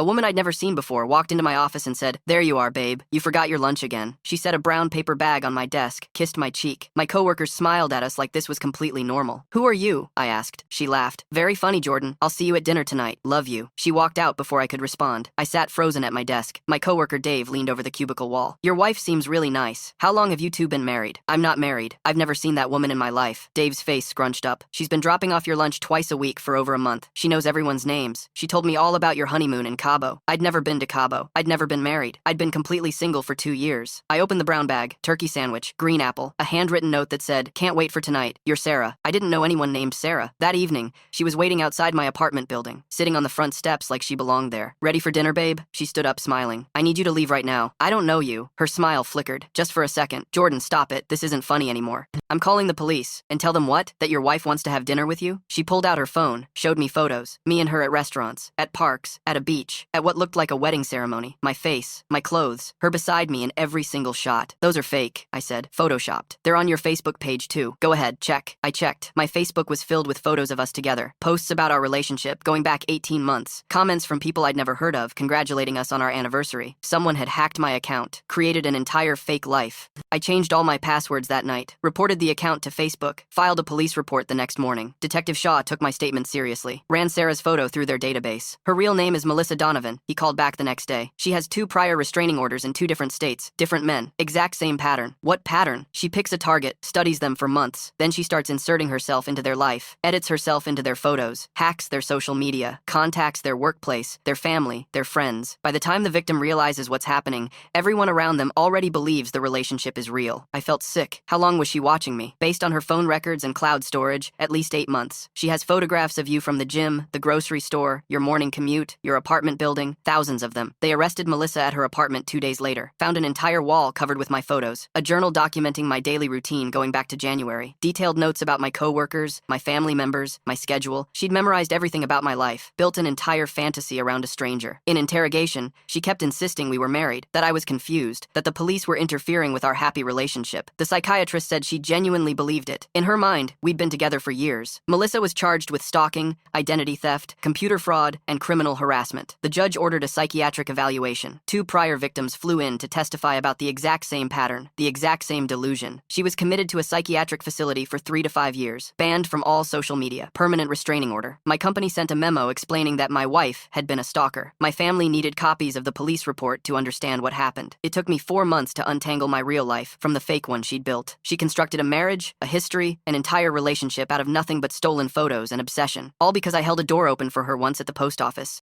A woman I'd never seen before walked into my office and said, "There you are, babe. You forgot your lunch again." She set a brown paper bag on my desk, kissed my cheek. My coworkers smiled at us like this was completely normal. "Who are you?" I asked. She laughed. "Very funny, Jordan. I'll see you at dinner tonight. Love you." She walked out before I could respond. I sat frozen at my desk. My coworker Dave leaned over the cubicle wall. "Your wife seems really nice. How long have you two been married?" "I'm not married. I've never seen that woman in my life." Dave's face scrunched up. "She's been dropping off your lunch twice a week for over a month. She knows everyone's names. She told me all about your honeymoon in Cabo." I'd never been to Cabo. I'd never been married. I'd been completely single for 2 years. I opened the brown bag, turkey sandwich, green apple, a handwritten note that said, "Can't wait for tonight. You're Sarah." I didn't know anyone named Sarah. That evening, she was waiting outside my apartment building, sitting on the front steps like she belonged there. "Ready for dinner, babe?" She stood up smiling. "I need you to leave right now. I don't know you." Her smile flickered. "Just for a second. Jordan, stop it. This isn't funny anymore. I'm calling the police." "And tell them what? That your wife wants to have dinner with you?" She pulled out her phone, showed me photos. Me and her at restaurants, at parks, at a beach, at what looked like a wedding ceremony. My face, my clothes, her beside me in every single shot. "Those are fake," I said. "Photoshopped. They're on your Facebook page too. Go ahead, check." I checked. My Facebook was filled with photos of us together. Posts about our relationship, going back 18 months. Comments from people I'd never heard of, congratulating us on our anniversary. Someone had hacked my account, created an entire fake life. I changed all my passwords that night, reported the account to Facebook, filed a police report the next morning. Detective Shaw took my statement seriously, ran Sarah's photo through their database. "Her real name is Melissa Donovan," he called back the next day. "She has 2 prior restraining orders in 2 different states, different men, exact same pattern." "What pattern?" "She picks a target, studies them for months. Then she starts inserting herself into their life, edits herself into their photos, hacks their social media, contacts their workplace, their family, their friends. By the time the victim realizes what's happening, everyone around them already believes the relationship is real." I felt sick. How long was she watching me? Based on her phone records and cloud storage, at least 8 months. She has photographs of you from the gym, the grocery store, your morning commute, your apartment building, thousands of them. They arrested Melissa at her apartment 2 days later, found an entire wall covered with my photos, a journal documenting my daily routine going back to January, detailed notes about my coworkers, my family members, my schedule. She'd memorized everything about my life, built an entire fantasy around a stranger. In interrogation, she kept insisting we were married, that I was confused, that the police were interfering with our happy relationship. The psychiatrist said she genuinely believed it. In her mind, we'd been together for years. Melissa was charged with stalking, identity theft, computer fraud, and criminal harassment. The judge ordered a psychiatric evaluation. 2 prior victims flew in to testify about the exact same pattern, the exact same delusion. She was committed to a psychiatric facility for 3 to 5 years, banned from all social media, permanent restraining order. My company sent a memo explaining that my wife had been a stalker. My family needed copies of the police report to understand what happened. It took me 4 months to untangle my real life from the fake one she'd built. She constructed a marriage, a history, an entire relationship out of nothing but stolen photos and obsession, all because I held a door open for her once at the post office.